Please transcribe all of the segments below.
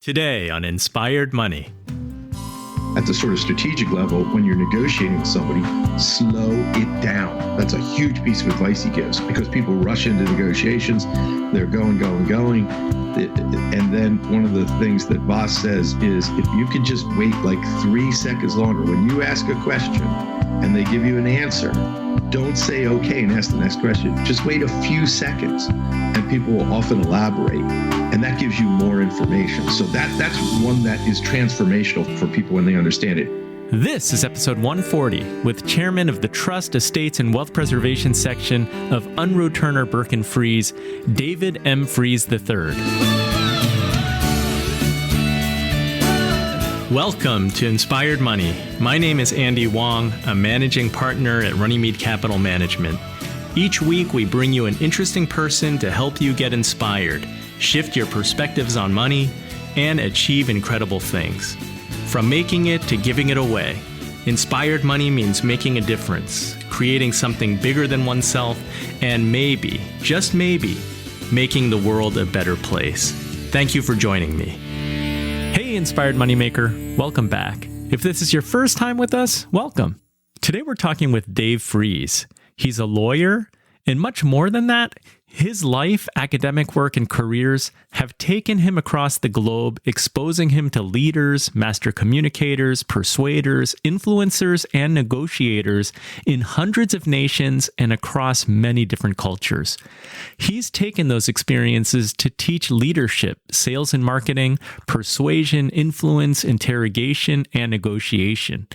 Today on Inspired Money. At the sort of strategic level, when you're negotiating with somebody, slow it down. That's a huge piece of advice he gives, because people rush into negotiations. They're going. And then one of the things that Voss says is, if you could just wait like 3 seconds longer, when you ask a question and they give you an answer, don't say okay and ask the next question. Just wait a few seconds and people will often elaborate, and that gives you more information. So that's one that is transformational for people when they understand it. This is episode 140 with Chairman of the Trust, Estates, and Wealth Preservation section of Unruh Turner Burke and Fries, David M. Fries III. Welcome to Inspired Money. My name is Andy Wong, a managing partner at Runnymede Capital Management. Each week, we bring you an interesting person to help you get inspired, shift your perspectives on money, and achieve incredible things. From making it to giving it away, Inspired Money means making a difference, creating something bigger than oneself, and maybe, just maybe, making the world a better place. Thank you for joining me. Hey, Inspired Moneymaker, welcome back. If this is your first time with us, welcome. Today we're talking with Dave Fries. He's a lawyer, and much more than that, his life, academic work, and careers have taken him across the globe, exposing him to leaders, master communicators, persuaders, influencers, and negotiators in hundreds of nations and across many different cultures. He's taken those experiences to teach leadership, sales and marketing, persuasion, influence, interrogation, and negotiation.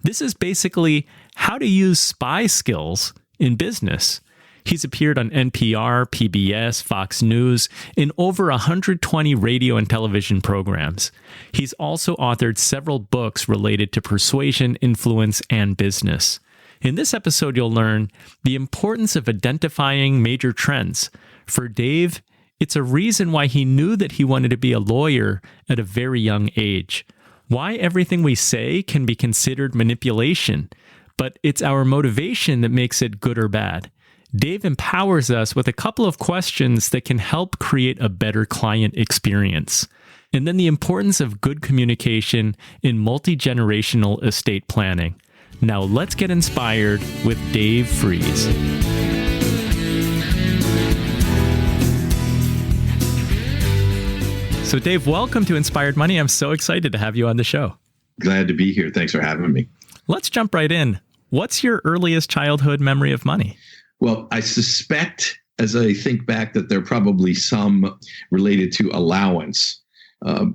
This is basically how to use spy skills in business. He's appeared on NPR, PBS, Fox News, in over 120 radio and television programs. He's also authored several books related to persuasion, influence, and business. In this episode, you'll learn the importance of identifying major trends. For Dave, it's a reason why he knew that he wanted to be a lawyer at a very young age. Why everything we say can be considered manipulation, but it's our motivation that makes it good or bad. Dave empowers us with a couple of questions that can help create a better client experience. And then the importance of good communication in multi-generational estate planning. Now let's get inspired with Dave Fries. So Dave, welcome to Inspired Money. I'm so excited to have you on the show. Glad to be here. Thanks for having me. Let's jump right in. What's your earliest childhood memory of money? Well, I suspect, as I think back, that there are probably some related to allowance,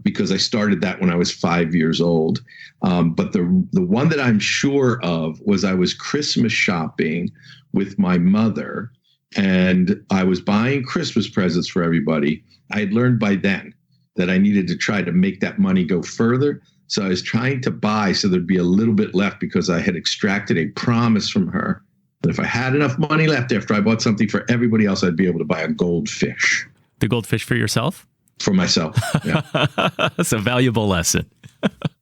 because I started that when I was 5 years old. But the one that I'm sure of was I was Christmas shopping with my mother, and I was buying Christmas presents for everybody. I had learned by then that I needed to try to make that money go further. So I was trying to buy so there'd be a little bit left, because I had extracted a promise from her that if I had enough money left after I bought something for everybody else, I'd be able to buy a goldfish. The goldfish for yourself? For myself, yeah. That's a valuable lesson.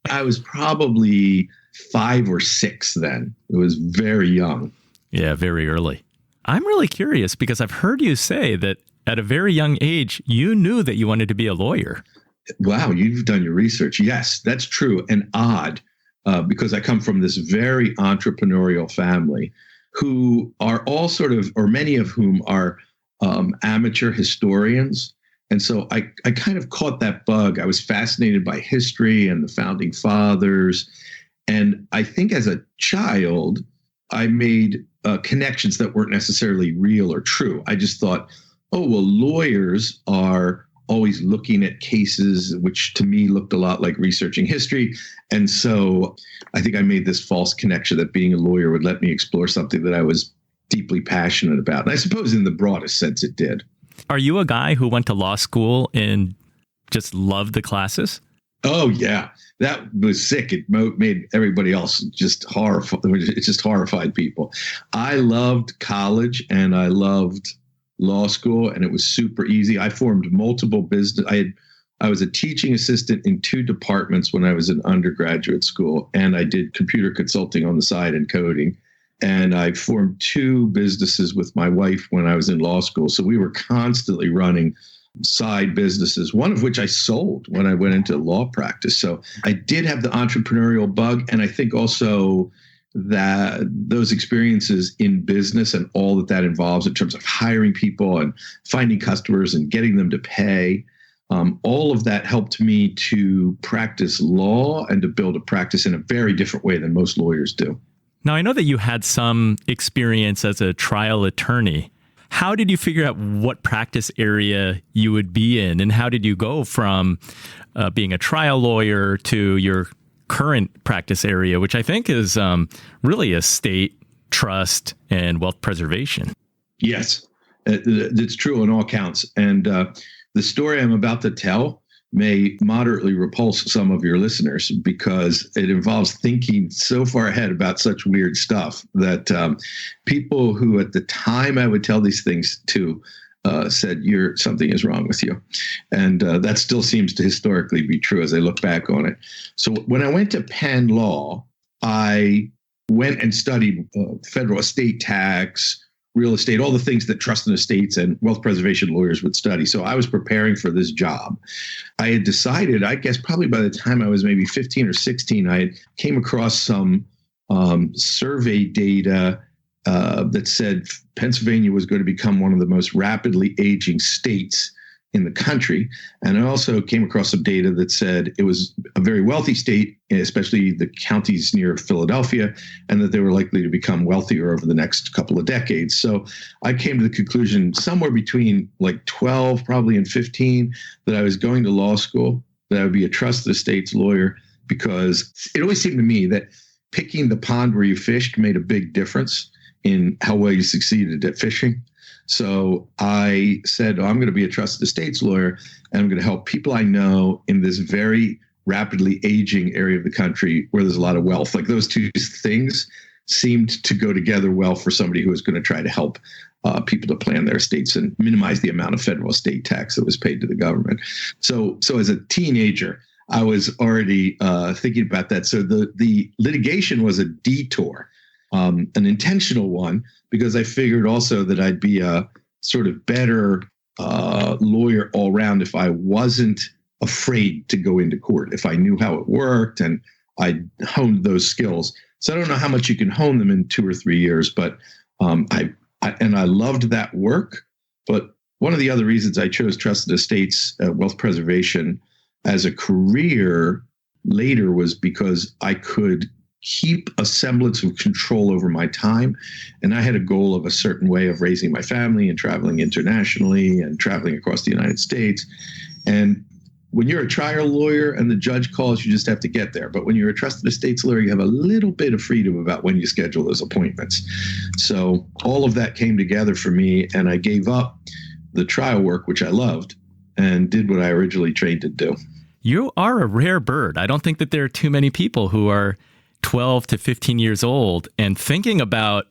I was probably 5 or 6 then. It was very young. Yeah, very early. I'm really curious because I've heard you say that at a very young age, you knew that you wanted to be a lawyer. Wow, you've done your research. Yes, that's true. And odd, because I come from this very entrepreneurial family who are all sort of, or many of whom are amateur historians. And so I kind of caught that bug. I was fascinated by history and the founding fathers. And I think as a child, I made connections that weren't necessarily real or true. I just thought, oh, well, lawyers are always looking at cases, which to me looked a lot like researching history. And so I think I made this false connection that being a lawyer would let me explore something that I was deeply passionate about. And I suppose in the broadest sense it did. Are you a guy who went to law school and just loved the classes? Oh, yeah. That was sick. It made everybody else just horrified. It just horrified people. I loved college and I loved law school, and it was super easy. I formed multiple business. I was a teaching assistant in 2 departments when I was in undergraduate school, and I did computer consulting on the side and coding. And I formed 2 businesses with my wife when I was in law school. So we were constantly running side businesses, one of which I sold when I went into law practice. So I did have the entrepreneurial bug. And I think also that those experiences in business and all that that involves in terms of hiring people and finding customers and getting them to pay, all of that helped me to practice law and to build a practice in a very different way than most lawyers do. Now, I know that you had some experience as a trial attorney. How did you figure out what practice area you would be in? And how did you go from being a trial lawyer to your current practice area, which I think is really estate, trust, and wealth preservation? Yes, it's true on all counts. And the story I'm about to tell may moderately repulse some of your listeners because it involves thinking so far ahead about such weird stuff that people who at the time I would tell these things to said, something is wrong with you. And that still seems to historically be true as I look back on it. So when I went to Penn Law, I went and studied federal estate tax, real estate, all the things that trust and estates and wealth preservation lawyers would study. So I was preparing for this job. I had decided, I guess probably by the time I was maybe 15 or 16, I came across some survey data that said Pennsylvania was going to become one of the most rapidly aging states in the country. And I also came across some data that said it was a very wealthy state, especially the counties near Philadelphia, and that they were likely to become wealthier over the next couple of decades. So I came to the conclusion somewhere between like 12, probably and 15, that I was going to law school, that I would be a trusted estates lawyer, because it always seemed to me that picking the pond where you fished made a big difference in how well you succeeded at fishing. So I said, I'm going to be a trusted estates lawyer, and I'm going to help people I know in this very rapidly aging area of the country where there's a lot of wealth. Like those two things seemed to go together well for somebody who was going to try to help people to plan their estates and minimize the amount of federal estate tax that was paid to the government. So as a teenager, I was already thinking about that. So the litigation was a detour. An intentional one, because I figured also that I'd be a sort of better lawyer all around if I wasn't afraid to go into court, if I knew how it worked and I honed those skills. So I don't know how much you can hone them in 2 or 3 years, but I loved that work. But one of the other reasons I chose trusted estates, wealth preservation as a career later was because I could keep a semblance of control over my time. And I had a goal of a certain way of raising my family and traveling internationally and traveling across the United States. And when you're a trial lawyer and the judge calls, you just have to get there. But when you're a trusted estates lawyer, you have a little bit of freedom about when you schedule those appointments. So all of that came together for me, and I gave up the trial work, which I loved, and did what I originally trained to do. You are a rare bird. I don't think that there are too many people who are 12 to 15 years old and thinking about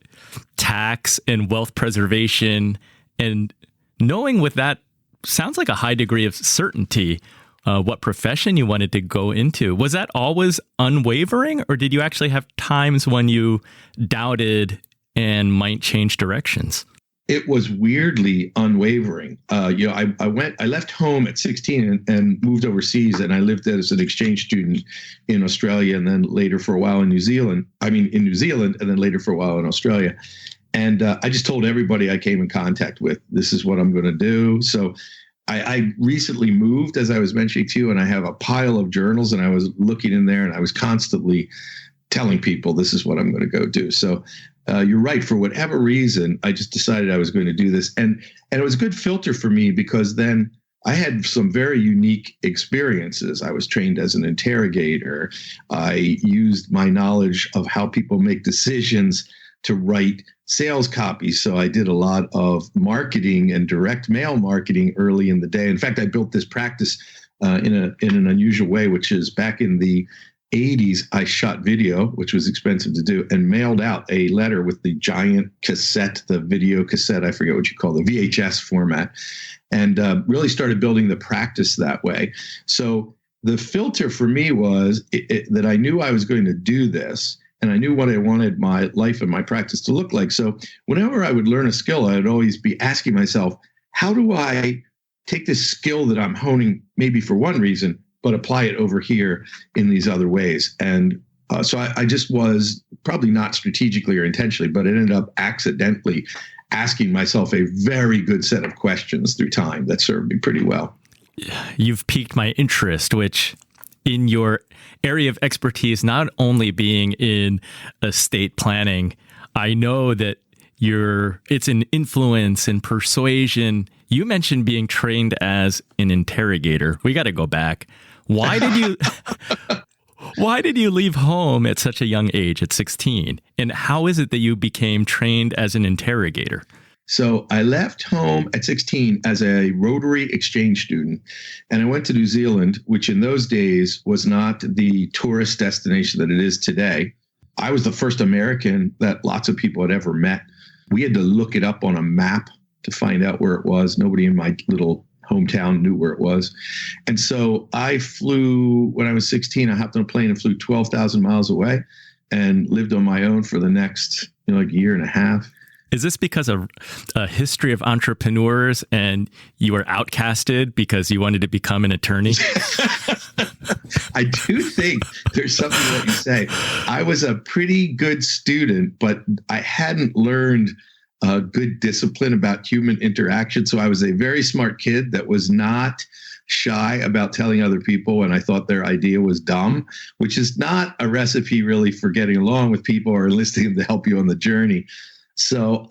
tax and wealth preservation and knowing with that sounds like a high degree of certainty what profession you wanted to go into. Was that always unwavering, or did you actually have times when you doubted and might change directions? It was weirdly unwavering. I left home at 16 and moved overseas, and I lived as an exchange student in Australia, and then later for a while in New Zealand. And then later for a while in Australia. And I just told everybody I came in contact with, this is what I'm going to do. So I recently moved, as I was mentioning to you, and I have a pile of journals, and I was looking in there, and I was constantly telling people this is what I'm going to go do. So you're right. For whatever reason, I just decided I was going to do this. And it was a good filter for me because then I had some very unique experiences. I was trained as an interrogator. I used my knowledge of how people make decisions to write sales copies. So I did a lot of marketing and direct mail marketing early in the day. In fact, I built this practice in an unusual way, which is back in the 80s, I shot video, which was expensive to do, and mailed out a letter with the giant cassette, the video cassette, I forget what you call the VHS format, and really started building the practice that way. So the filter for me was that I knew I was going to do this, and I knew what I wanted my life and my practice to look like. So whenever I would learn a skill, I would always be asking myself, how do I take this skill that I'm honing maybe for one reason, but apply it over here in these other ways. And so I just was probably not strategically or intentionally, but it ended up accidentally asking myself a very good set of questions through time that served me pretty well. You've piqued my interest, which in your area of expertise, not only being in estate planning, I know that it's an influence and persuasion. You mentioned being trained as an interrogator. We got to go back. Why did you leave home at such a young age, at 16? And how is it that you became trained as an interrogator? So I left home at 16 as a Rotary exchange student, and I went to New Zealand, which in those days was not the tourist destination that it is today. I was the first American that lots of people had ever met. We had to look it up on a map to find out where it was. Nobody in my little hometown knew where it was. And so I flew, when I was 16, I hopped on a plane and flew 12,000 miles away and lived on my own for the next year and a half. Is this because of a history of entrepreneurs and you were outcasted because you wanted to become an attorney? I do think there's something that you say. I was a pretty good student, but I hadn't learned good discipline about human interaction. So I was a very smart kid that was not shy about telling other people when I thought their idea was dumb, which is not a recipe really for getting along with people or enlisting them to help you on the journey. So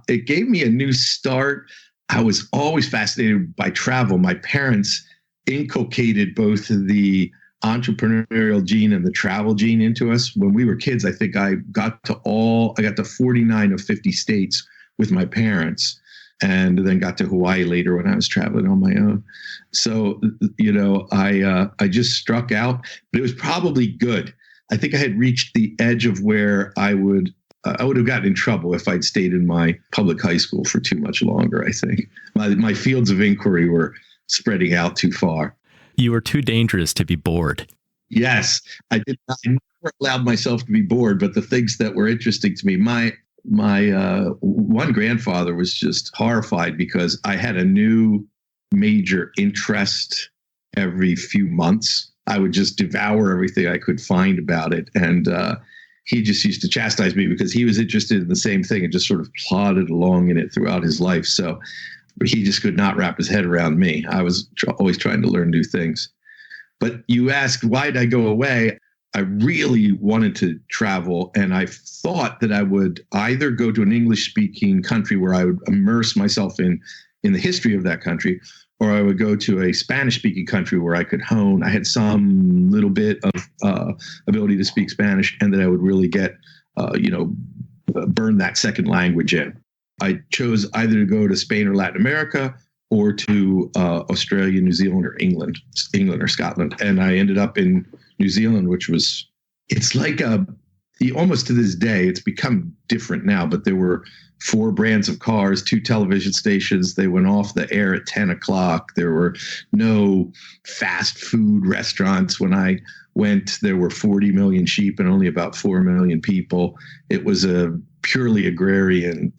it gave me a new start. I was always fascinated by travel. My parents inculcated both the entrepreneurial gene and the travel gene into us. When we were kids, I think I got to 49 of 50 states with my parents, and then got to Hawaii later when I was traveling on my own. So, I just struck out, but it was probably good. I think I had reached the edge of where I would have gotten in trouble if I'd stayed in my public high school for too much longer. I think my fields of inquiry were spreading out too far. You were too dangerous to be bored. Yes, I never allowed myself to be bored, but the things that were interesting to me, my one grandfather was just horrified because I had a new major interest every few months. I would just devour everything I could find about it. And he just used to chastise me because he was interested in the same thing and just sort of plodded along in it throughout his life. So he just could not wrap his head around me. I was always trying to learn new things. But you asked, why did I go away? I really wanted to travel, and I thought that I would either go to an English-speaking country where I would immerse myself in the history of that country, or I would go to a Spanish-speaking country where I could hone. I had some little bit of ability to speak Spanish, and that I would really get, burn that second language in. I chose either to go to Spain or Latin America, or to Australia, New Zealand, or England or Scotland. And I ended up in New Zealand, it's like almost to this day, it's become different now, but there were 4 brands of cars, 2 television stations. They went off the air at 10 o'clock. There were no fast food restaurants. When I went, there were 40 million sheep and only about 4 million people. It was a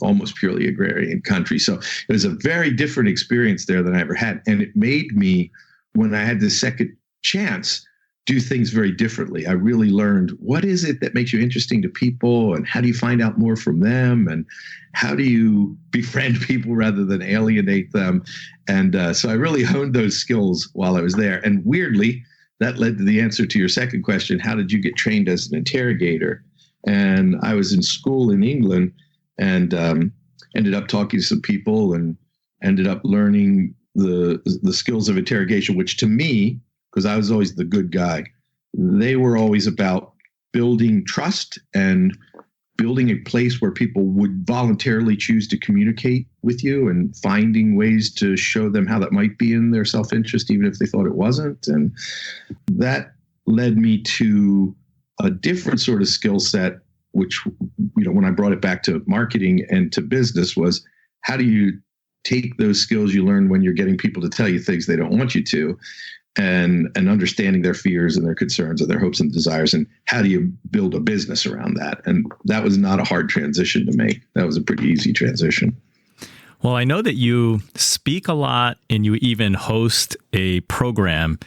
almost purely agrarian country. So it was a very different experience there than I ever had. And it made me, when I had this second chance, do things very differently. I really learned, what is it that makes you interesting to people, and how do you find out more from them, and how do you befriend people rather than alienate them? And so I really honed those skills while I was there. And weirdly, that led to the answer to your second question: how did you get trained as an interrogator? And I was in school in England, and ended up talking to some people and ended up learning the skills of interrogation, which to me, because I was always the good guy, they were always about building trust and building a place where people would voluntarily choose to communicate with you, and finding ways to show them how that might be in their self-interest, even if they thought it wasn't. And that led me to a different sort of skill set, which, when I brought it back to marketing and to business, was how do you take those skills you learn when you're getting people to tell you things they don't want you to, and understanding their fears and their concerns and their hopes and desires, and how do you build a business around that? And that was not a hard transition to make. That was a pretty easy transition. Well, I know that you speak a lot and you even host a program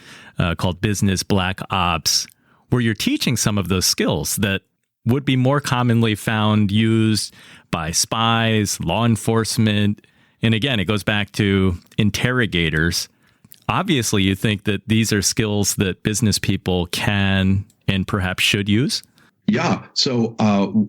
called Business Black Ops, where you're teaching some of those skills that would be more commonly found used by spies, law enforcement. And again, it goes back to interrogators. Obviously, you think that these are skills that business people can and perhaps should use? Yeah. So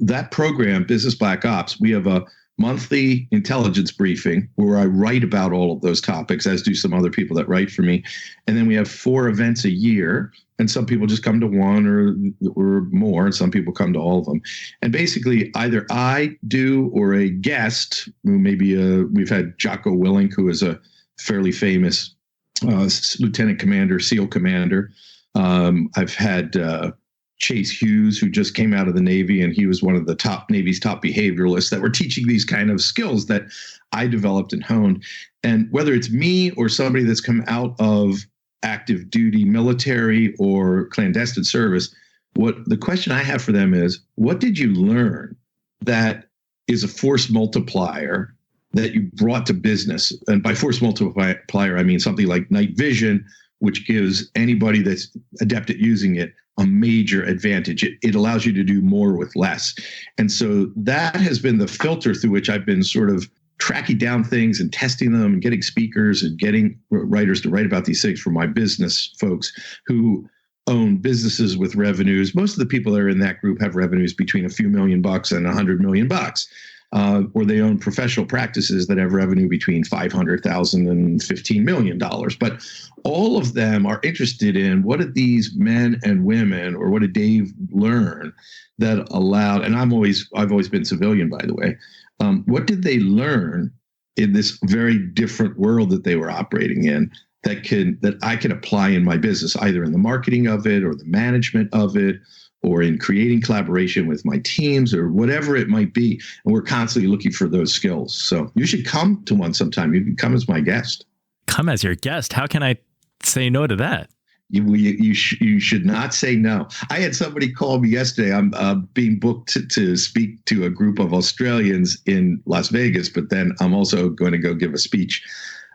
that program, Business Black Ops, we have a monthly intelligence briefing where I write about all of those topics, as do some other people that write for me. And then we have 4 events a year. And some people just come to one or more, and some people come to all of them. And basically, either I do or a guest, who maybe we've had Jocko Willink, who is a fairly famous lieutenant commander, SEAL commander. I've had Chase Hughes, who just came out of the Navy, and he was one of the Navy's top behavioralists that were teaching these kind of skills that I developed and honed. And whether it's me or somebody that's come out of active duty military or clandestine service, the question I have for them is, what did you learn that is a force multiplier that you brought to business? And by force multiplier, I mean something like night vision, which gives anybody that's adept at using it a major advantage. It allows you to do more with less. And so that has been the filter through which I've been sort of tracking down things and testing them and getting speakers and getting writers to write about these things for my business folks who own businesses with revenues. Most of the people that are in that group have revenues between a few $1 million and $100 million. Or they own professional practices that have revenue between $500,000 and $15 million. But all of them are interested in, what did these men and women, or what did Dave learn that allowed, and I've always been civilian, by the way, what did they learn in this very different world that they were operating in that I can apply in my business, either in the marketing of it or the management of it, or in creating collaboration with my teams, or whatever it might be. And we're constantly looking for those skills. So you should come to one sometime. You can come as my guest. Come as your guest? How can I say no to that? You should not say no. I had somebody call me yesterday. I'm being booked to speak to a group of Australians in Las Vegas, but then I'm also going to go give a speech.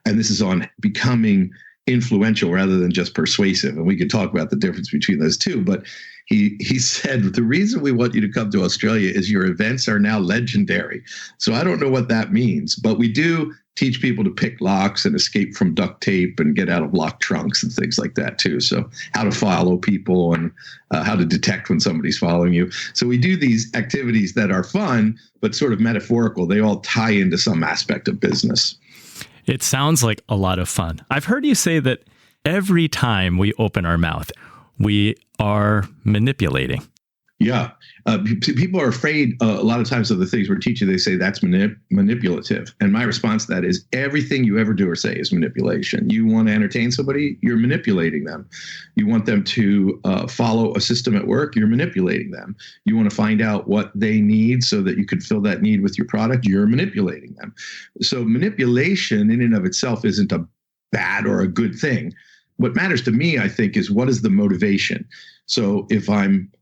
And this is on becoming influential rather than just persuasive. And we could talk about the difference between those two. But he said, the reason we want you to come to Australia is your events are now legendary. So I don't know what that means, but we do teach people to pick locks and escape from duct tape and get out of locked trunks and things like that too. So how to follow people and how to detect when somebody's following you. So we do these activities that are fun, but sort of metaphorical. They all tie into some aspect of business. It sounds like a lot of fun. I've heard you say that every time we open our mouth, we are manipulating. Yeah. People are afraid a lot of times of the things we're teaching. They say that's manipulative. And my response to that is everything you ever do or say is manipulation. You want to entertain somebody, you're manipulating them. You want them to follow a system at work, you're manipulating them. You want to find out what they need so that you can fill that need with your product, you're manipulating them. So manipulation in and of itself isn't a bad or a good thing. What matters to me, I think, is what is the motivation. So if I'm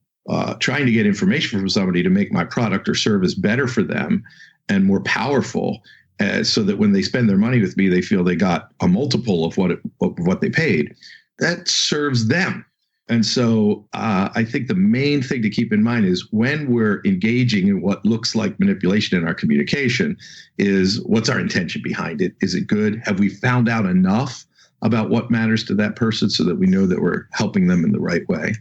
trying to get information from somebody to make my product or service better for them and more powerful, so that when they spend their money with me, they feel they got a multiple of what they paid, that serves them. And so I think the main thing to keep in mind is when we're engaging in what looks like manipulation in our communication is, what's our intention behind it? Is it good? Have we found out enough about what matters to that person so that we know that we're helping them in the right way?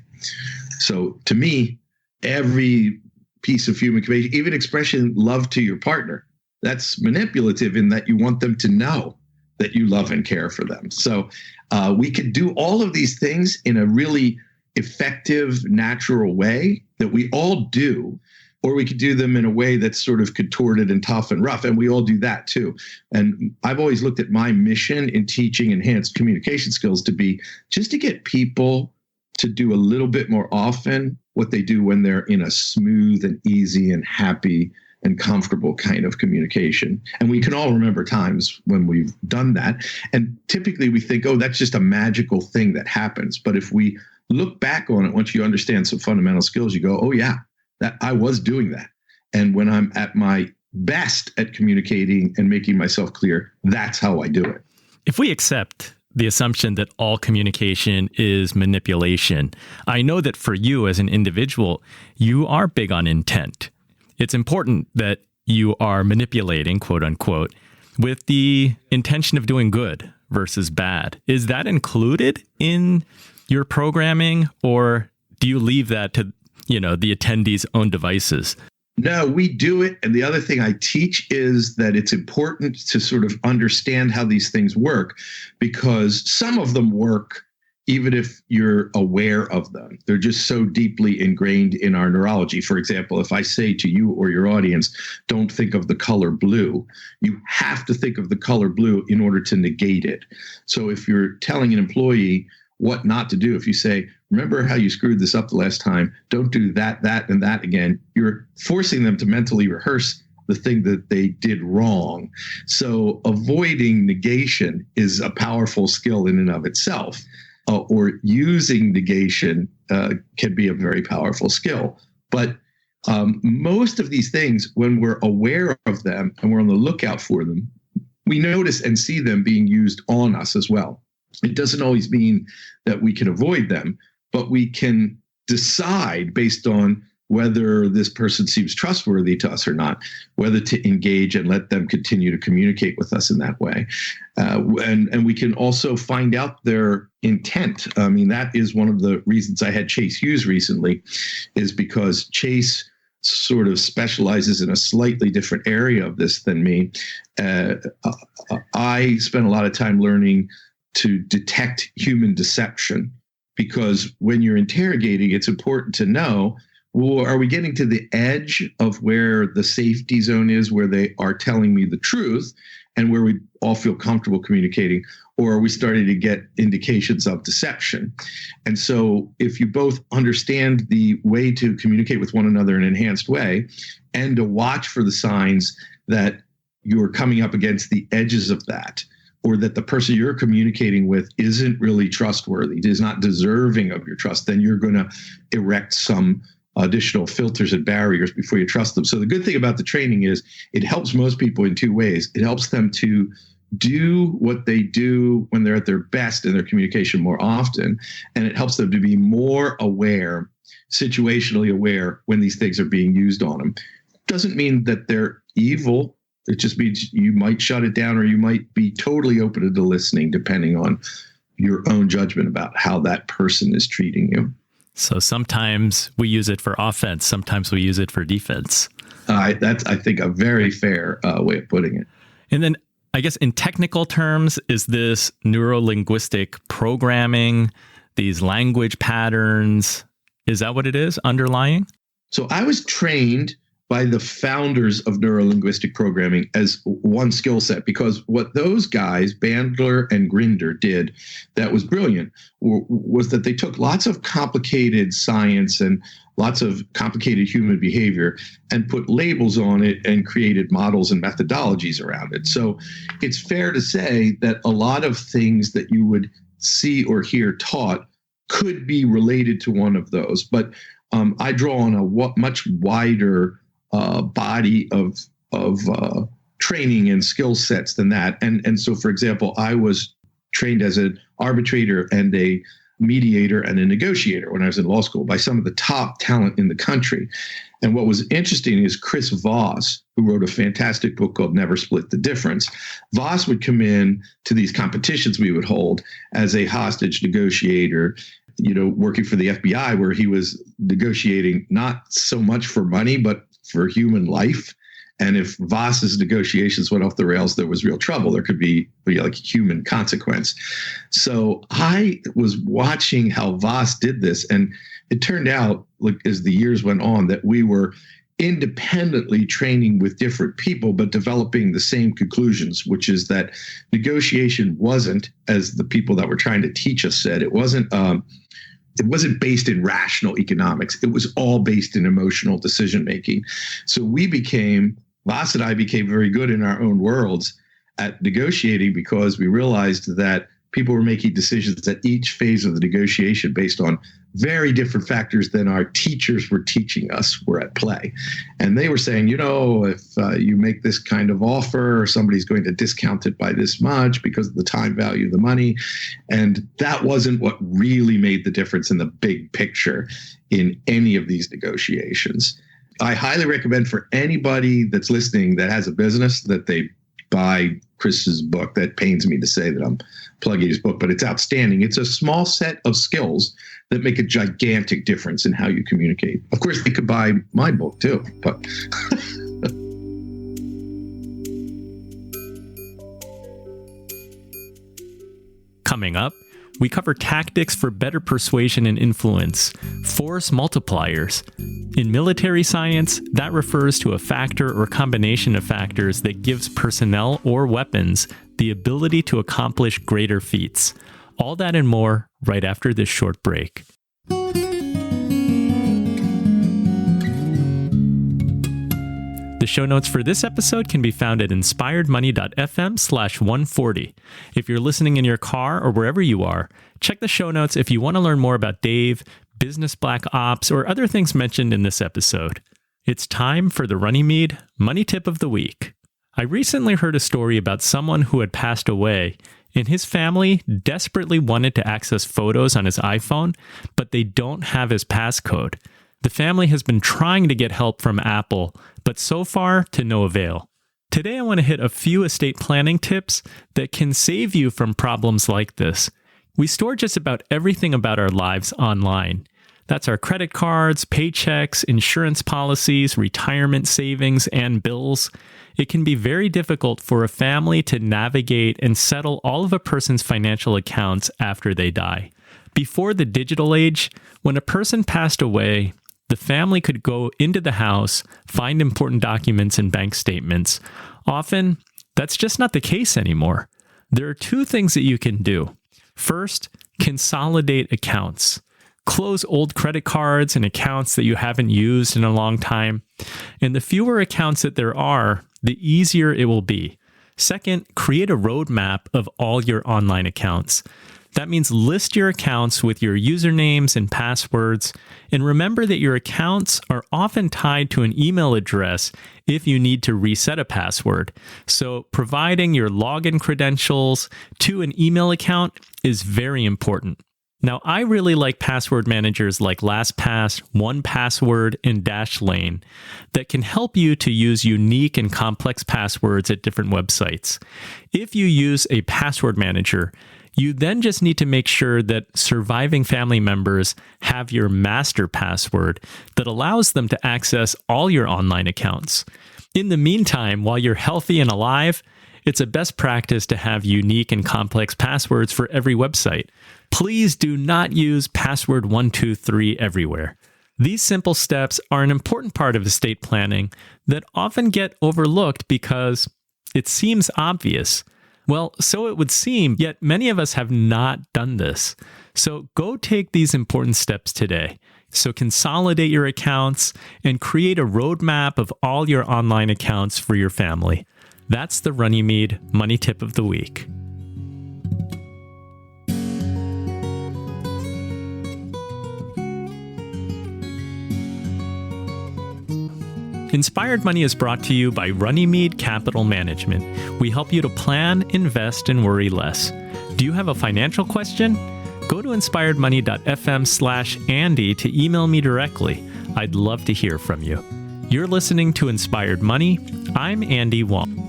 So to me, every piece of human communication, even expressing love to your partner, that's manipulative in that you want them to know that you love and care for them. So we could do all of these things in a really effective, natural way that we all do, or we could do them in a way that's sort of contorted and tough and rough. And we all do that too. And I've always looked at my mission in teaching enhanced communication skills to be just to get people to do a little bit more often what they do when they're in a smooth and easy and happy and comfortable kind of communication. And we can all remember times when we've done that. And typically we think, oh, that's just a magical thing that happens. But if we look back on it, once you understand some fundamental skills, you go, oh yeah, that I was doing that. And when I'm at my best at communicating and making myself clear, that's how I do it. If we accept the assumption that all communication is manipulation, I know that for you as an individual, you are big on intent. It's important that you are manipulating, quote unquote, with the intention of doing good versus bad. Is that included in your programming, or do you leave that to, the attendees' own devices? No, we do it. And the other thing I teach is that it's important to sort of understand how these things work, because some of them work even if you're aware of them. They're just so deeply ingrained in our neurology. For example, if I say to you or your audience, don't think of the color blue, you have to think of the color blue in order to negate it. So if you're telling an employee what not to do, if you say, remember how you screwed this up the last time, don't do that, and that again, you're forcing them to mentally rehearse the thing that they did wrong. So avoiding negation is a powerful skill in and of itself, or using negation can be a very powerful skill. But most of these things, when we're aware of them and we're on the lookout for them, we notice and see them being used on us as well. It doesn't always mean that we can avoid them, but we can decide based on whether this person seems trustworthy to us or not, whether to engage and let them continue to communicate with us in that way. And we can also find out their intent. I mean, that is one of the reasons I had Chase Hughes recently, is because Chase sort of specializes in a slightly different area of this than me. I spent a lot of time learning to detect human deception, because when you're interrogating, it's important to know, well, are we getting to the edge of where the safety zone is, where they are telling me the truth and where we all feel comfortable communicating, or are we starting to get indications of deception? And so if you both understand the way to communicate with one another in an enhanced way, and to watch for the signs that you're coming up against the edges of that, or that the person you're communicating with isn't really trustworthy, is not deserving of your trust, then you're going to erect some additional filters and barriers before you trust them. So the good thing about the training is it helps most people in two ways. It helps them to do what they do when they're at their best in their communication more often, and it helps them to be more aware, situationally aware, when these things are being used on them. Doesn't mean that they're evil. It just means you might shut it down, or you might be totally open to listening, depending on your own judgment about how that person is treating you. So sometimes we use it for offense. Sometimes we use it for defense. That's, I think, a very fair way of putting it. And then I guess in technical terms, is this neuro-linguistic programming, these language patterns? Is that what it is underlying? So I was trained by the founders of neuro-linguistic programming as one skill set, because what those guys, Bandler and Grinder, did that was brilliant was that they took lots of complicated science and lots of complicated human behavior and put labels on it and created models and methodologies around it. So it's fair to say that a lot of things that you would see or hear taught could be related to one of those. But I draw on a much wider body of training and skill sets than that. And so, for example, I was trained as an arbitrator and a mediator and a negotiator when I was in law school by some of the top talent in the country. And what was interesting is Chris Voss, who wrote a fantastic book called Never Split the Difference. Voss would come in to these competitions we would hold as a hostage negotiator, working for the FBI, where he was negotiating not so much for money, but for human life. And if Voss's negotiations went off the rails, there was real trouble. There could be like human consequence. So I was watching how Voss did this. And it turned out, like, as the years went on, that we were independently training with different people, but developing the same conclusions, which is that negotiation wasn't, as the people that were trying to teach us said, it wasn't based in rational economics. It was all based in emotional decision-making. So Voss and I became very good in our own worlds at negotiating, because we realized that people were making decisions at each phase of the negotiation based on very different factors than our teachers were teaching us were at play. And they were saying, if you make this kind of offer, somebody's going to discount it by this much because of the time value of the money. And that wasn't what really made the difference in the big picture in any of these negotiations. I highly recommend for anybody that's listening that has a business that they buy Chris's book. That pains me to say that I'm plugging his book, but it's outstanding. It's a small set of skills that make a gigantic difference in how you communicate. Of course, they could buy my book too, but Coming up, we cover tactics for better persuasion and influence, force multipliers. In military science, that refers to a factor or combination of factors that gives personnel or weapons the ability to accomplish greater feats. All that and more right after this short break. The show notes for this episode can be found at inspiredmoney.fm/140. If you're listening in your car or wherever you are, check the show notes if you want to learn more about Dave, business black ops, or other things mentioned in this episode. It's time for the Runnymede Money Tip of the Week. I recently heard a story about someone who had passed away, and his family desperately wanted to access photos on his iPhone, but they don't have his passcode. The family has been trying to get help from Apple, but so far to no avail. Today I want to hit a few estate planning tips that can save you from problems like this. We store just about everything about our lives online. That's our credit cards, paychecks, insurance policies, retirement savings, and bills. It can be very difficult for a family to navigate and settle all of a person's financial accounts after they die. Before the digital age, when a person passed away, the family could go into the house, find important documents and bank statements. Often, that's just not the case anymore. There are two things that you can do. First, consolidate accounts. Close old credit cards and accounts that you haven't used in a long time. And the fewer accounts that there are, the easier it will be. Second, create a roadmap of all your online accounts. That means list your accounts with your usernames and passwords, and remember that your accounts are often tied to an email address if you need to reset a password. So providing your login credentials to an email account is very important. Now, I really like password managers like LastPass, 1Password, and Dashlane that can help you to use unique and complex passwords at different websites. If you use a password manager, you then just need to make sure that surviving family members have your master password that allows them to access all your online accounts. In the meantime, while you're healthy and alive, it's a best practice to have unique and complex passwords for every website. Please do not use password 123 everywhere. These simple steps are an important part of estate planning that often get overlooked because it seems obvious. Well, so it would seem, yet many of us have not done this. So go take these important steps today. So consolidate your accounts and create a roadmap of all your online accounts for your family. That's the Runnymede Money Tip of the Week. Inspired Money is brought to you by Runnymede Capital Management. We help you to plan, invest, and worry less. Do you have a financial question? Go to inspiredmoney.fm/Andy to email me directly. I'd love to hear from you. You're listening to Inspired Money. I'm Andy Wong.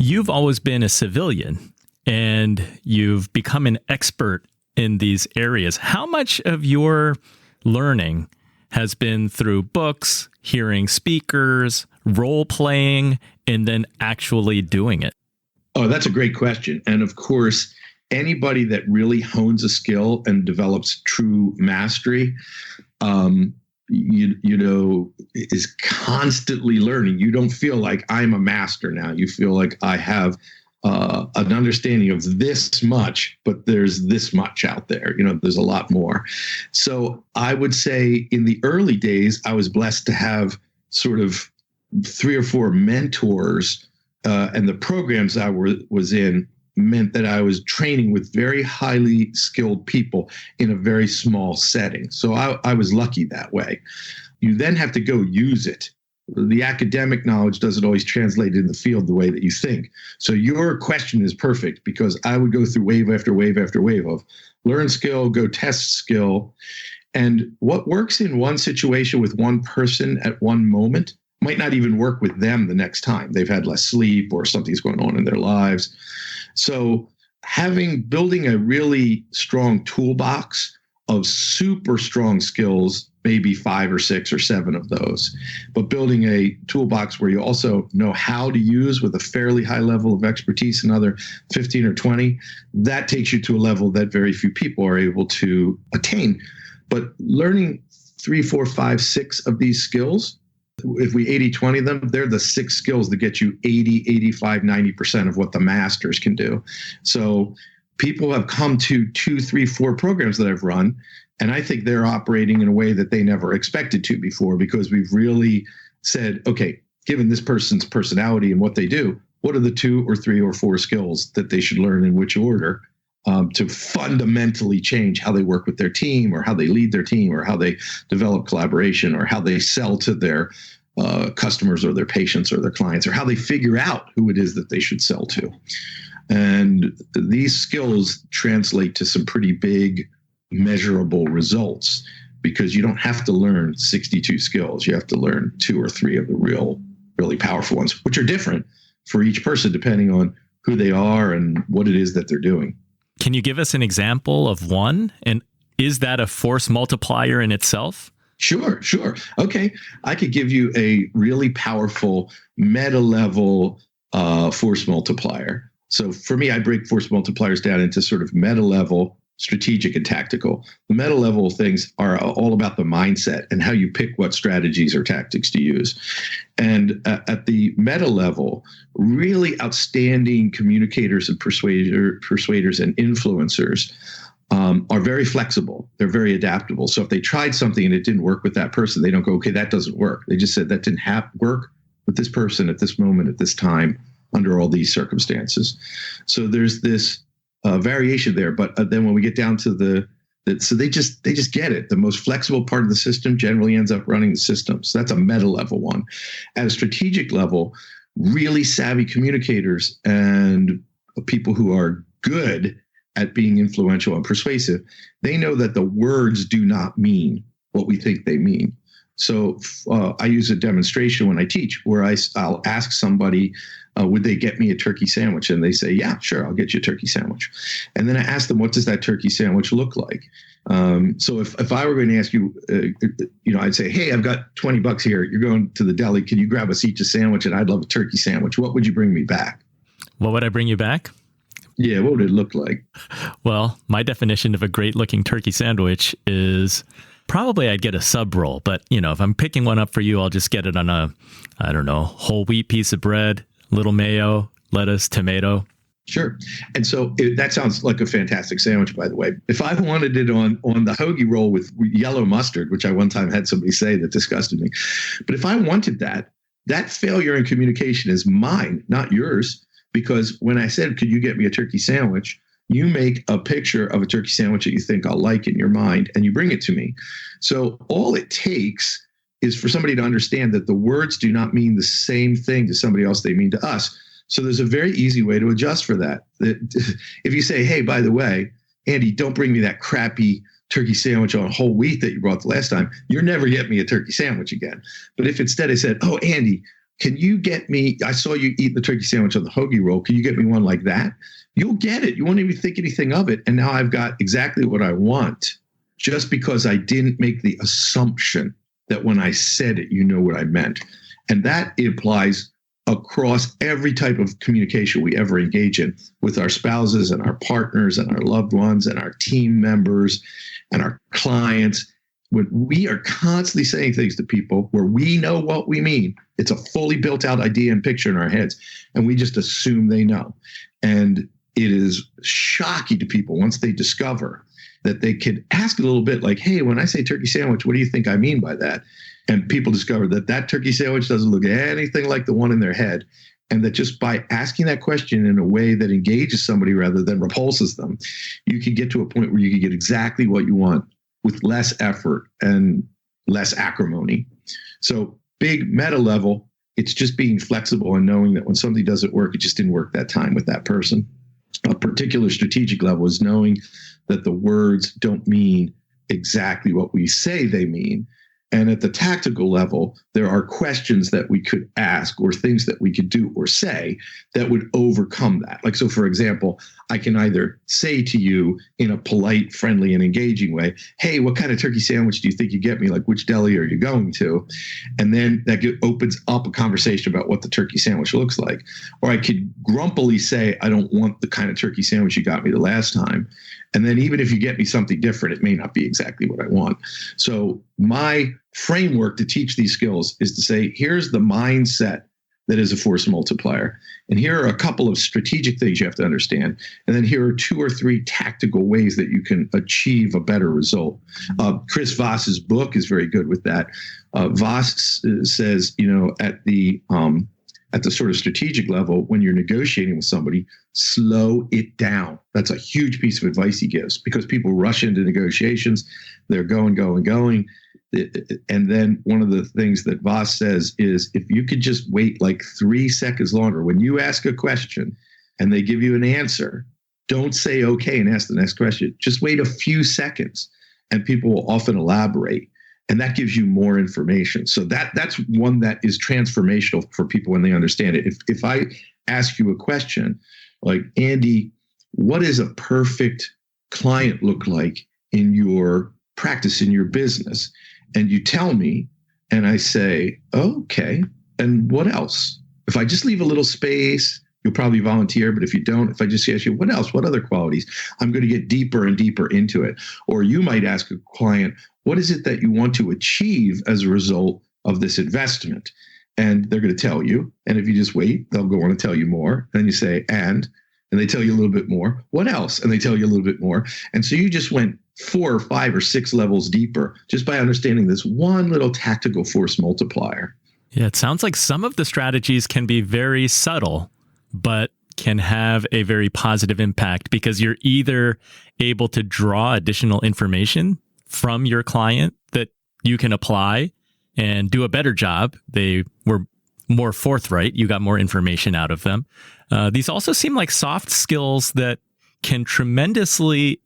You've always been a civilian and you've become an expert in these areas. How much of your learning has been through books, hearing speakers, role playing, and then actually doing it? Oh, that's a great question. And of course, anybody that really hones a skill and develops true mastery, is constantly learning. You don't feel like I'm a master now. You feel like I have an understanding of this much, but there's this much out there. There's a lot more. So I would say in the early days, I was blessed to have sort of 3 or 4 mentors, and the programs I was in meant that I was training with very highly skilled people in a very small setting. So I was lucky that way. You then have to go use it. The academic knowledge doesn't always translate in the field the way that you think. So your question is perfect, because I would go through wave after wave after wave of learn skill, go test skill. And what works in one situation with one person at one moment might not even work with them the next time. They've had less sleep or something's going on in their lives. So building a really strong toolbox of super strong skills, maybe 5 or 6 or 7 of those, but building a toolbox where you also know how to use with a fairly high level of expertise, another 15 or 20, that takes you to a level that very few people are able to attain. But learning 3, 4, 5, 6 of these skills, if we 80-20 them, they're the 6 skills that get you 80, 85, 90% of what the masters can do. So people have come to 2, 3, 4 programs that I've run, and I think they're operating in a way that they never expected to before, because we've really said, okay, given this person's personality and what they do, what are the 2 or 3 or 4 skills that they should learn in which order to fundamentally change how they work with their team, or how they lead their team, or how they develop collaboration, or how they sell to their customers or their patients or their clients, or how they figure out who it is that they should sell to. And these skills translate to some pretty big measurable results, because you don't have to learn 62 skills. You have to learn 2 or 3 of the really powerful ones, which are different for each person depending on who they are and what it is that they're doing. Can you give us an example of one? And is that a force multiplier in itself? Sure. Okay. I could give you a really powerful meta level force multiplier. So for me, I break force multipliers down into sort of meta level, strategic, and tactical. The meta level things are all about the mindset and how you pick what strategies or tactics to use. And at the meta level, really outstanding communicators and persuaders and influencers are very flexible. They're very adaptable. So if they tried something and it didn't work with that person, they don't go, okay, that doesn't work. They just said that didn't work with this person at this moment, at this time, under all these circumstances. So there's this variation there. But then when we get down to so they just get it. The most flexible part of the system generally ends up running the system. So that's a meta level one. At a strategic level, really savvy communicators and people who are good at being influential and persuasive, they know that the words do not mean what we think they mean. So I use a demonstration when I teach where I'll ask somebody, would they get me a turkey sandwich? And they say, yeah, sure, I'll get you a turkey sandwich. And then I ask them, what does that turkey sandwich look like? So if I were going to ask you, I'd say, hey, I've got $20 here. You're going to the deli. Can you grab us each a sandwich? And I'd love a turkey sandwich. What would you bring me back? What would I bring you back? Yeah, what would it look like? Well, my definition of a great looking turkey sandwich is probably I'd get a sub roll. But, if I'm picking one up for you, I'll just get it on a, whole wheat piece of bread, little mayo, lettuce, tomato. Sure. And so that sounds like a fantastic sandwich, by the way. If I wanted it on the hoagie roll with yellow mustard, which I one time had somebody say that disgusted me. But if I wanted that failure in communication is mine, not yours. Because when I said, could you get me a turkey sandwich? You make a picture of a turkey sandwich that you think I'll like in your mind, and you bring it to me. So all it takes is for somebody to understand that the words do not mean the same thing to somebody else they mean to us. So there's a very easy way to adjust for that. If you say, hey, by the way, Andy, don't bring me that crappy turkey sandwich on whole wheat that you brought the last time, you're never get me a turkey sandwich again. But if instead I said, oh, Andy, can you get me, I saw you eat the turkey sandwich on the hoagie roll. Can you get me one like that? You'll get it. You won't even think anything of it. And now I've got exactly what I want, just because I didn't make the assumption that when I said it, you know what I meant. And that applies across every type of communication we ever engage in with our spouses and our partners and our loved ones and our team members and our clients. when we are constantly saying things to people where we know what we mean, it's a fully built out idea and picture in our heads, and we just assume they know. And it is shocking to people once they discover that they could ask a little bit like, hey, when I say turkey sandwich, what do you think I mean by that? And people discover that that turkey sandwich doesn't look anything like the one in their head. And that just by asking that question in a way that engages somebody rather than repulses them, you can get to a point where you can get exactly what you want with less effort and less acrimony. So big meta level, it's just being flexible and knowing that when something doesn't work, it just didn't work that time with that person. A particular strategic level is knowing that the words don't mean exactly what we say they mean. And at the tactical level, there are questions that we could ask or things that we could do or say that would overcome that. Like, so for example, I can either say to you in a polite, friendly, and engaging way, hey, what kind of turkey sandwich do you think you get me? Like, which deli are you going to? And then that opens up a conversation about what the turkey sandwich looks like. Or I could grumpily say, I don't want the kind of turkey sandwich you got me the last time. And then even if you get me something different, it may not be exactly what I want. So my framework to teach these skills is to say, here's the mindset that is a force multiplier. And here are a couple of strategic things you have to understand. And then here are 2 or 3 tactical ways that you can achieve a better result. Chris Voss's book is very good with that. Voss says, at the sort of strategic level, when you're negotiating with somebody, slow it down. That's a huge piece of advice he gives, because people rush into negotiations. They're going. And then one of the things that Voss says is, if you could just wait like 3 seconds longer, when you ask a question and they give you an answer, don't say okay and ask the next question. Just wait a few seconds, and people will often elaborate. And that gives you more information. So that's one that is transformational for people when they understand it. If I ask you a question like, Andy, what does a perfect client look like in your practice, in your business? And you tell me, and I say, okay, and what else? If I just leave a little space, you'll probably volunteer. But if you don't, if I just ask you, what else? What other qualities? I'm going to get deeper and deeper into it. Or you might ask a client, what is it that you want to achieve as a result of this investment? And they're going to tell you. And if you just wait, they'll go on and tell you more. And you say, and they tell you a little bit more. What else? And they tell you a little bit more. And so you just went 4 or 5 or 6 levels deeper just by understanding this one little tactical force multiplier. Yeah, it sounds like some of the strategies can be very subtle, but can have a very positive impact, because you're either able to draw additional information from your client that you can apply and do a better job. They were more forthright. You got more information out of them. These also seem like soft skills that can tremendously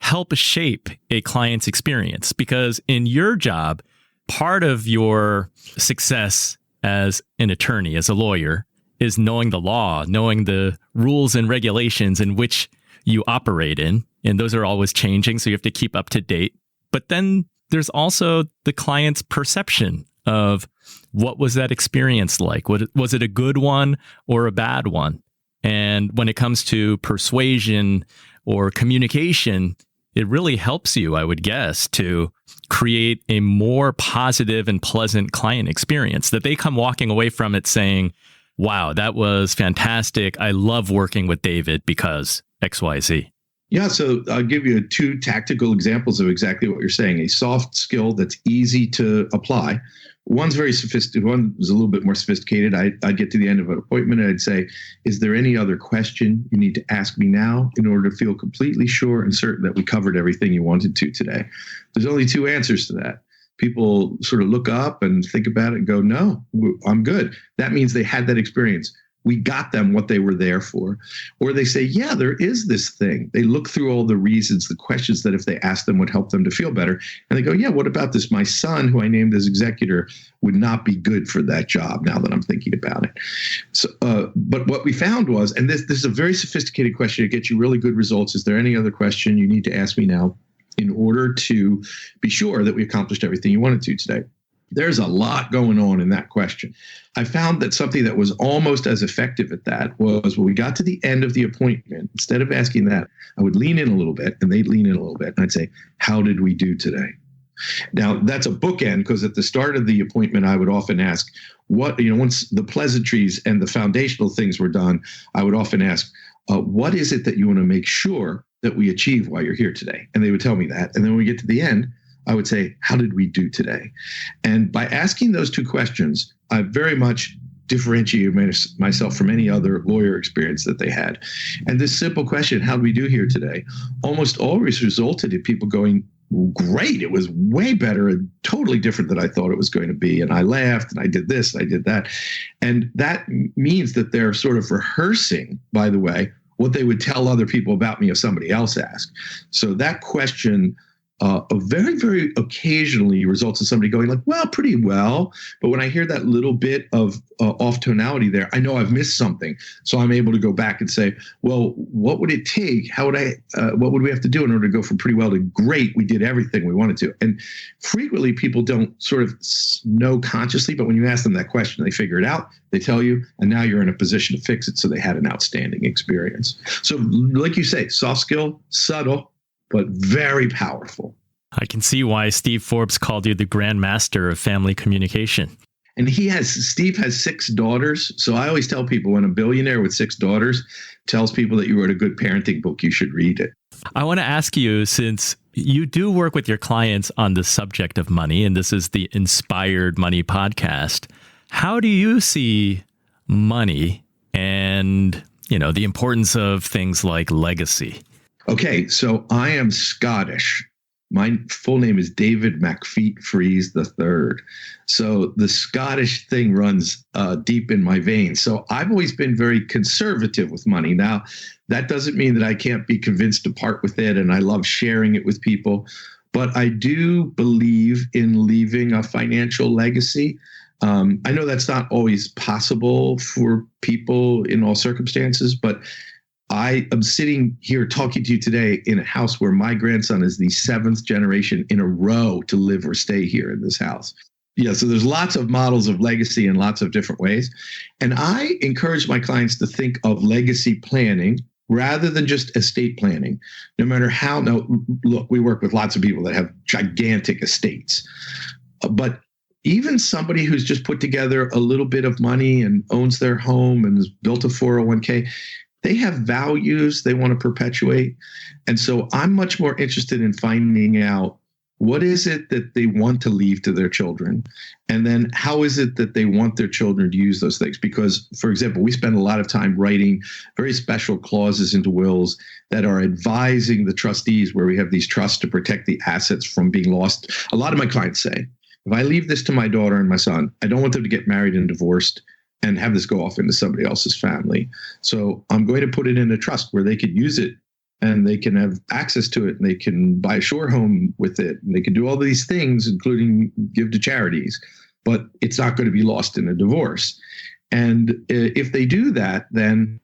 help shape a client's experience, because in your job, part of your success as an attorney, as a lawyer, is knowing the law, knowing the rules and regulations in which you operate in. And those are always changing, so you have to keep up to date. But then there's also the client's perception of what was that experience like? Was it a good one or a bad one? And when it comes to persuasion or communication, it really helps you, I would guess, to create a more positive and pleasant client experience, that they come walking away from it saying, wow, that was fantastic. I love working with David because XYZ. Yeah, so I'll give you 2 tactical examples of exactly what you're saying. A soft skill that's easy to apply. One's very sophisticated. One is a little bit more sophisticated. I'd get to the end of an appointment and I'd say, is there any other question you need to ask me now in order to feel completely sure and certain that we covered everything you wanted to today? There's only 2 answers to that. People sort of look up and think about it and go, no, I'm good. That means they had that experience. We got them what they were there for. Or they say, yeah, there is this thing. They look through all the reasons, the questions that if they asked them would help them to feel better. And they go, yeah, what about this? My son, who I named as executor, would not be good for that job now that I'm thinking about it. So, but what we found was, and this is a very sophisticated question to get you really good results. Is there any other question you need to ask me now in order to be sure that we accomplished everything you wanted to today? There's a lot going on in that question. I found that something that was almost as effective at that was when we got to the end of the appointment, instead of asking that, I would lean in a little bit and they'd lean in a little bit. And I'd say, how did we do today? Now, that's a bookend because at the start of the appointment, I would often ask, once the pleasantries and the foundational things were done, I would often ask, what is it that you want to make sure that we achieve while you're here today? And they would tell me that. And then when we get to the end, I would say, how did we do today? And by asking those two questions, I very much differentiate myself from any other lawyer experience that they had. And this simple question, how do we do here today, almost always resulted in people going, great, it was way better and totally different than I thought it was going to be. And I laughed and I did this, and I did that. And that means that they're sort of rehearsing, by the way, what they would tell other people about me if somebody else asked. So that question very, very occasionally results in somebody going like, well, pretty well. But when I hear that little bit of off tonality there, I know I've missed something. So I'm able to go back and say, well, what would it take? What would we have to do in order to go from pretty well to great? We did everything we wanted to. And frequently people don't sort of know consciously, but when you ask them that question, they figure it out, they tell you, and now you're in a position to fix it. So they had an outstanding experience. So like you say, soft skill, subtle, but very powerful. I can see why Steve Forbes called you the Grand Master of family communication. And Steve has 6 daughters. So I always tell people when a billionaire with 6 daughters tells people that you wrote a good parenting book, you should read it. I want to ask you, since you do work with your clients on the subject of money, and this is the Inspired Money podcast, how do you see money and, the importance of things like legacy? Okay, so I am Scottish. My full name is David McFeet-Fries III. So the Scottish thing runs deep in my veins. So I've always been very conservative with money. Now, that doesn't mean that I can't be convinced to part with it, and I love sharing it with people. But I do believe in leaving a financial legacy. I know that's not always possible for people in all circumstances, but I am sitting here talking to you today in a house where my grandson is the 7th generation in a row to live or stay here in this house. Yeah, so there's lots of models of legacy in lots of different ways. And I encourage my clients to think of legacy planning rather than just estate planning, no matter how. Now, look, we work with lots of people that have gigantic estates. But even somebody who's just put together a little bit of money and owns their home and has built a 401k, they have values they want to perpetuate. And so I'm much more interested in finding out what is it that they want to leave to their children? And then how is it that they want their children to use those things? Because, for example, we spend a lot of time writing very special clauses into wills that are advising the trustees, where we have these trusts to protect the assets from being lost. A lot of my clients say, if I leave this to my daughter and my son, I don't want them to get married and divorced and have this go off into somebody else's family. So I'm going to put it in a trust where they could use it and they can have access to it and they can buy a shore home with it. And they can do all these things, including give to charities, but it's not going to be lost in a divorce. And if they do that, then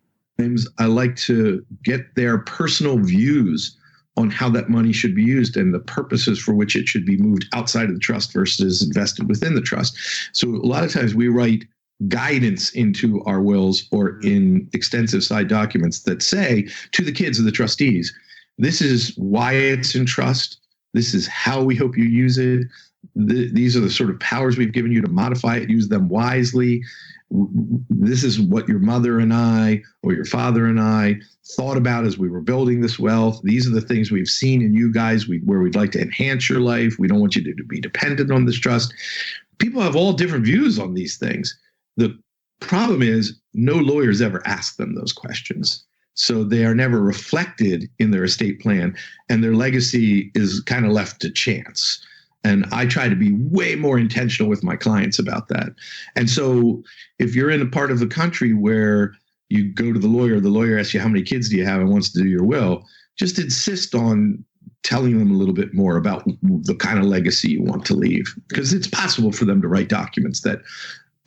I like to get their personal views on how that money should be used and the purposes for which it should be moved outside of the trust versus invested within the trust. So a lot of times we write guidance into our wills or in extensive side documents that say to the kids of the trustees, this is why it's in trust. This is how we hope you use it. These are the sort of powers we've given you to modify it, use them wisely. This is what your mother and I or your father and I thought about as we were building this wealth. These are the things we've seen in you guys where we'd like to enhance your life. We don't want you to be dependent on this trust. People have all different views on these things. The problem is no lawyers ever ask them those questions. So they are never reflected in their estate plan, and their legacy is kind of left to chance. And I try to be way more intentional with my clients about that. And so if you're in a part of the country where you go to the lawyer asks you how many kids do you have and wants to do your will, just insist on telling them a little bit more about the kind of legacy you want to leave, because it's possible for them to write documents that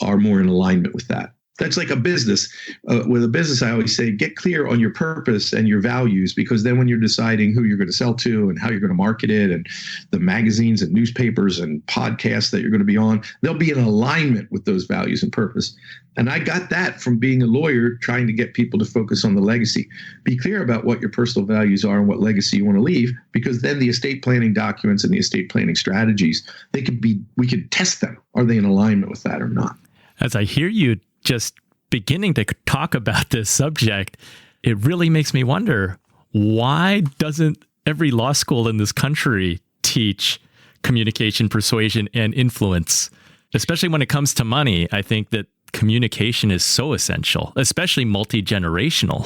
are more in alignment with that. That's like a business. With a business, I always say, get clear on your purpose and your values, because then when you're deciding who you're going to sell to and how you're going to market it and the magazines and newspapers and podcasts that you're going to be on, they'll be in alignment with those values and purpose. And I got that from being a lawyer, trying to get people to focus on the legacy. Be clear about what your personal values are and what legacy you want to leave, because then the estate planning documents and the estate planning strategies, we could test them. Are they in alignment with that or not? As I hear you just beginning to talk about this subject, it really makes me wonder, why doesn't every law school in this country teach communication, persuasion, and influence? Especially when it comes to money, I think that communication is so essential, especially multi-generational.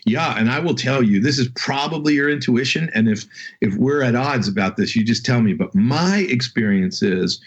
Yeah, and I will tell you, this is probably your intuition. And if we're at odds about this, you just tell me. But my experience is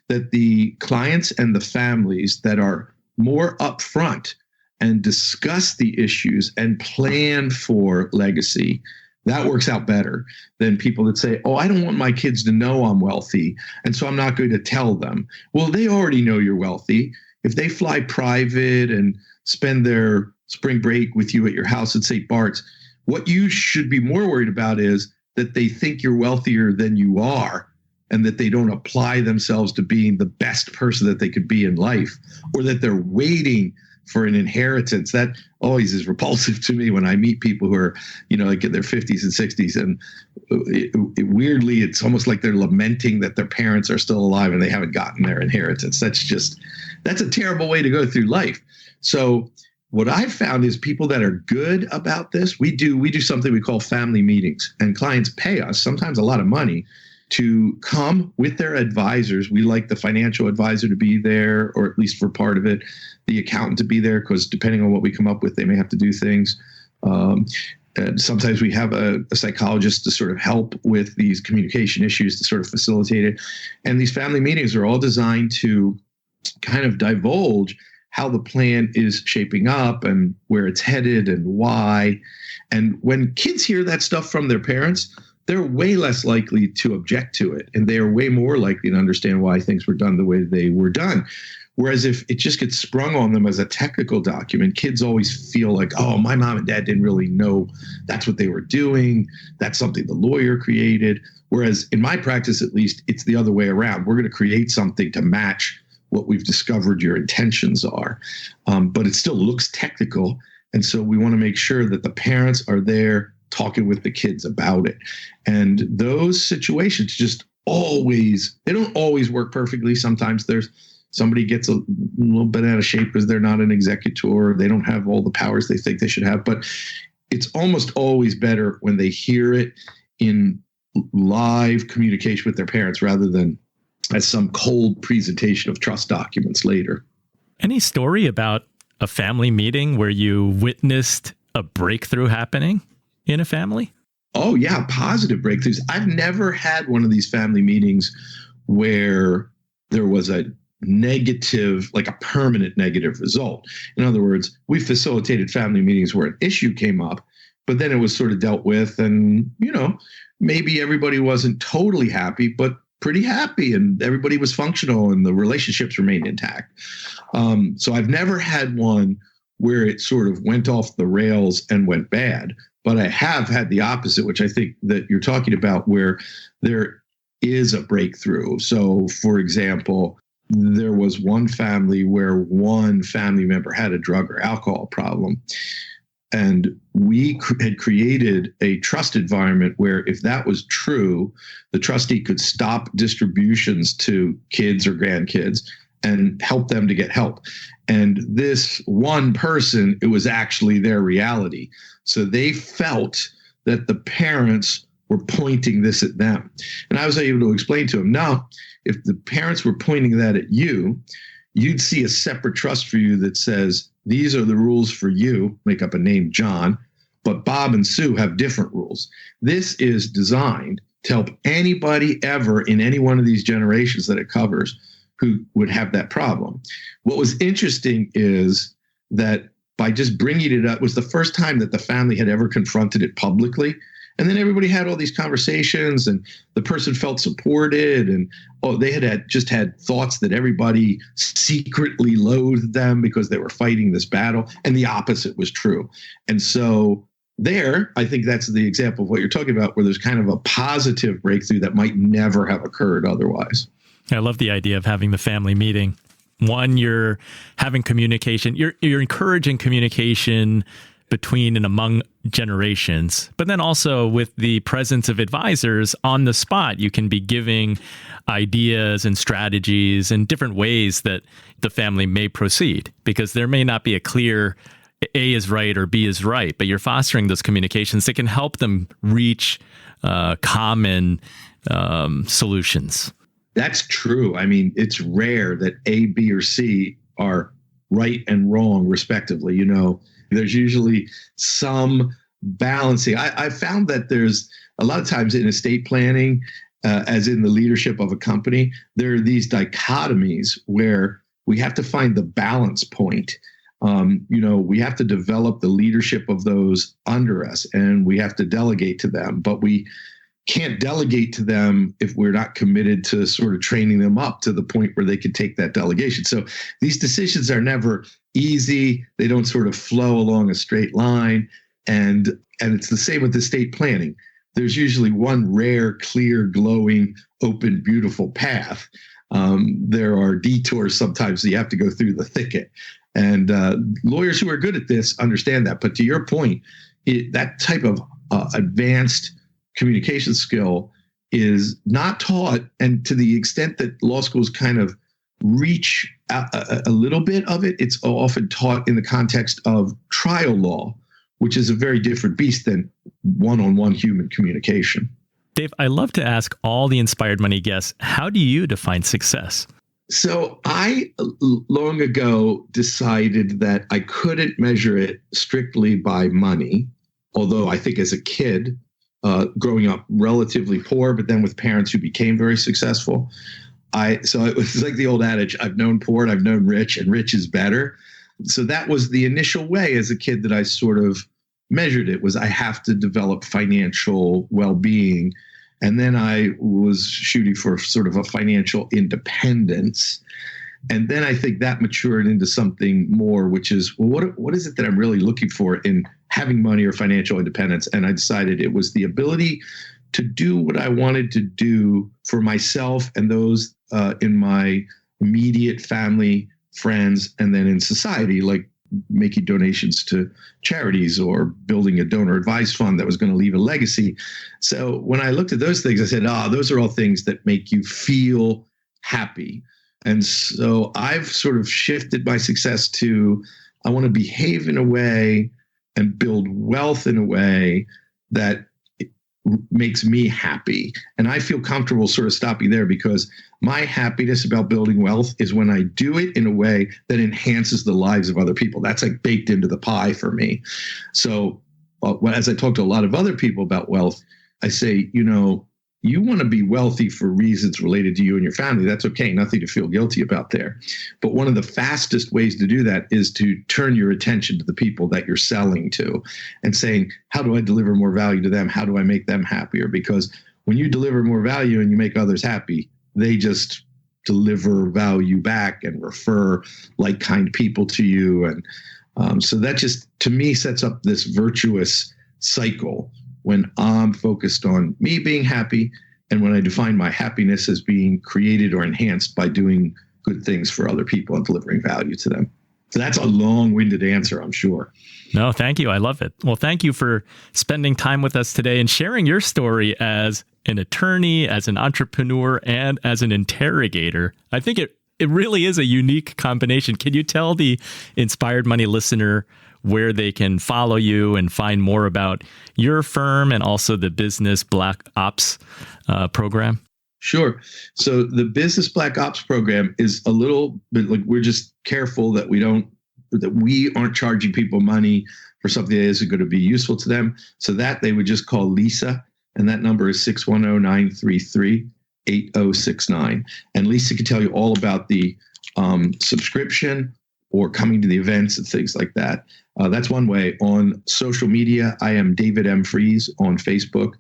that the clients and the families that are more upfront and discuss the issues and plan for legacy, that works out better than people that say, oh, I don't want my kids to know I'm wealthy, and so I'm not going to tell them. Well, they already know you're wealthy. If they fly private and spend their spring break with you at your house at St. Bart's, what you should be more worried about is that they think you're wealthier than you are, and that they don't apply themselves to being the best person that they could be in life, or that they're waiting for an inheritance. That always is repulsive to me when I meet people who are, like in their 50s and 60s. And weirdly, it's almost like they're lamenting that their parents are still alive and they haven't gotten their inheritance. That's a terrible way to go through life. So what I've found is people that are good about this, we do something we call family meetings, and clients pay us sometimes a lot of money to come with their advisors. We like the financial advisor to be there, or at least for part of it, the accountant to be there, because depending on what we come up with, they may have to do things. And sometimes we have a psychologist to sort of help with these communication issues, to sort of facilitate it. And these family meetings are all designed to kind of divulge how the plan is shaping up and where it's headed and why. And when kids hear that stuff from their parents, they're way less likely to object to it. And they are way more likely to understand why things were done the way they were done. Whereas if it just gets sprung on them as a technical document, kids always feel like, oh, my mom and dad didn't really know that's what they were doing. That's something the lawyer created. Whereas in my practice, at least, it's the other way around. We're going to create something to match what we've discovered your intentions are. But it still looks technical. And so we want to make sure that the parents are there talking with the kids about it. And those situations they don't always work perfectly. Sometimes somebody gets a little bit out of shape because they're not an executor. They don't have all the powers they think they should have. But it's almost always better when they hear it in live communication with their parents rather than as some cold presentation of trust documents later. Any story about a family meeting where you witnessed a breakthrough happening in a family? Oh, yeah. Positive breakthroughs. I've never had one of these family meetings where there was a negative, like a permanent negative result. In other words, we facilitated family meetings where an issue came up, but then it was sort of dealt with, and, maybe everybody wasn't totally happy, but pretty happy, and everybody was functional and the relationships remained intact. So I've never had one where it sort of went off the rails and went bad, but I have had the opposite, which I think that you're talking about, where there is a breakthrough. So, for example, there was one family where one family member had a drug or alcohol problem. And we had created a trust environment where, if that was true, the trustee could stop distributions to kids or grandkids and help them to get help. And this one person, it was actually their reality. So they felt that the parents were pointing this at them. And I was able to explain to them, no, if the parents were pointing that at you, you'd see a separate trust for you that says, these are the rules for you, make up a name, John, but Bob and Sue have different rules. This is designed to help anybody ever in any one of these generations that it covers who would have that problem. What was interesting is that by just bringing it up was the first time that the family had ever confronted it publicly. And then everybody had all these conversations, and the person felt supported, and they had just had thoughts that everybody secretly loathed them because they were fighting this battle, and the opposite was true. And so there, I think that's the example of what you're talking about, where there's kind of a positive breakthrough that might never have occurred otherwise. I love the idea of having the family meeting. One, you're having communication, you're encouraging communication between and among generations, but then also with the presence of advisors on the spot, you can be giving ideas and strategies and different ways that the family may proceed, because there may not be a clear A is right or B is right, but you're fostering those communications that can help them reach common solutions. That's true. I mean, it's rare that A, B, or C are right and wrong, respectively. There's usually some balancing. I found that there's a lot of times in estate planning, as in the leadership of a company, there are these dichotomies where we have to find the balance point. We have to develop the leadership of those under us, and we have to delegate to them, but we can't delegate to them if we're not committed to sort of training them up to the point where they can take that delegation. So these decisions are never easy. They don't sort of flow along a straight line. And it's the same with estate planning. There's usually one rare, clear, glowing, open, beautiful path. There are detours sometimes that you have to go through the thicket. And lawyers who are good at this understand that. But to your point, that type of advanced communication skill is not taught. And to the extent that law schools kind of reach a little bit of it, it's often taught in the context of trial law, which is a very different beast than one-on-one human communication. Dave, I love to ask all the Inspired Money guests, how do you define success? So I long ago decided that I couldn't measure it strictly by money, although I think as a kid, growing up relatively poor, but then with parents who became very successful. So it was like the old adage, I've known poor and I've known rich, and rich is better. So that was the initial way as a kid that I sort of measured it, was I have to develop financial well-being. And then I was shooting for sort of a financial independence. And then I think that matured into something more, which is, well, what is it that I'm really looking for in having money or financial independence? And I decided it was the ability to do what I wanted to do for myself and those in my immediate family, friends, and then in society, like making donations to charities or building a donor advised fund that was going to leave a legacy. So when I looked at those things, I said, those are all things that make you feel happy. And so I've sort of shifted my success to, I want to behave in a way and build wealth in a way that makes me happy. And I feel comfortable sort of stopping there, because my happiness about building wealth is when I do it in a way that enhances the lives of other people. That's like baked into the pie for me. So as I talk to a lot of other people about wealth, I say, you want to be wealthy for reasons related to you and your family. That's okay. Nothing to feel guilty about there. But one of the fastest ways to do that is to turn your attention to the people that you're selling to and saying, how do I deliver more value to them? How do I make them happier? Because when you deliver more value and you make others happy, they just deliver value back and refer like-kind people to you. And so that just, to me, sets up this virtuous cycle when I'm focused on me being happy, and when I define my happiness as being created or enhanced by doing good things for other people and delivering value to them. So that's a long-winded answer, I'm sure. No, thank you. I love it. Well, thank you for spending time with us today and sharing your story as an attorney, as an entrepreneur, and as an interrogator. I think it really is a unique combination. Can you tell the Inspired Money listener where they can follow you and find more about your firm and also the Business Black Ops program? Sure. So the Business Black Ops program is a little bit like, we're just careful that we aren't charging people money for something that isn't going to be useful to them. So that they would just call Lisa, and that number is 610-933-8069. And Lisa can tell you all about the subscription, or coming to the events and things like that. That's one way. On social media, I am David M. Fries on Facebook,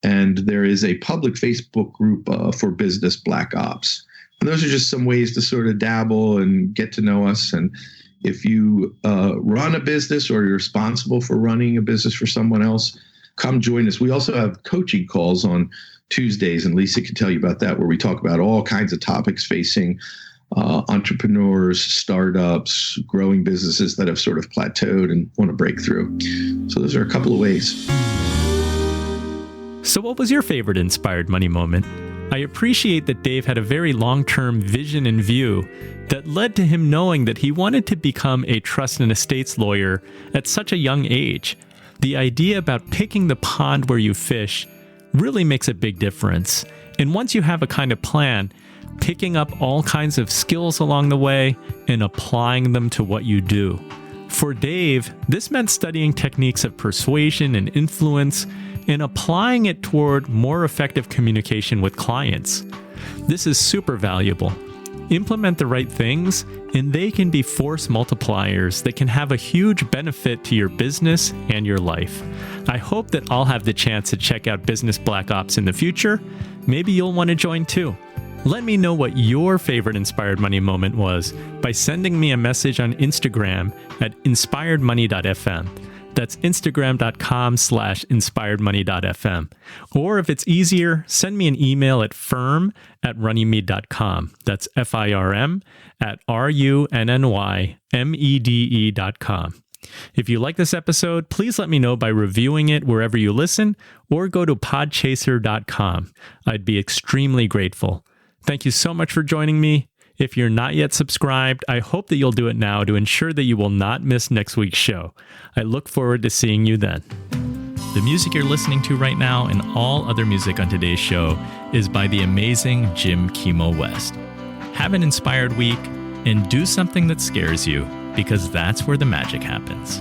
and there is a public Facebook group for business Black Ops. And those are just some ways to sort of dabble and get to know us. And if you run a business or you're responsible for running a business for someone else, come join us. We also have coaching calls on Tuesdays, and Lisa can tell you about that, where we talk about all kinds of topics facing entrepreneurs, startups, growing businesses that have sort of plateaued and want to break through. So those are a couple of ways. So what was your favorite inspired money moment? I appreciate that Dave had a very long-term vision and view that led to him knowing that he wanted to become a trust and estates lawyer at such a young age. The idea about picking the pond where you fish really makes a big difference. And once you have a kind of plan, picking up all kinds of skills along the way and applying them to what you do. For Dave, this meant studying techniques of persuasion and influence and applying it toward more effective communication with clients. This is super valuable. Implement the right things, and they can be force multipliers that can have a huge benefit to your business and your life. I hope that I'll have the chance to check out Business Black Ops in the future. Maybe you'll want to join too. Let me know what your favorite inspired money moment was by sending me a message on Instagram at inspiredmoney.fm. That's instagram.com/inspiredmoney.fm. Or if it's easier, send me an email at firm@runnymede.com. That's FIRM@RUNNYMEDE.com. If you like this episode, please let me know by reviewing it wherever you listen, or go to podchaser.com. I'd be extremely grateful. Thank you so much for joining me. If you're not yet subscribed, I hope that you'll do it now to ensure that you will not miss next week's show. I look forward to seeing you then. The music you're listening to right now and all other music on today's show is by the amazing Jim Kimo West. Have an inspired week and do something that scares you, because that's where the magic happens.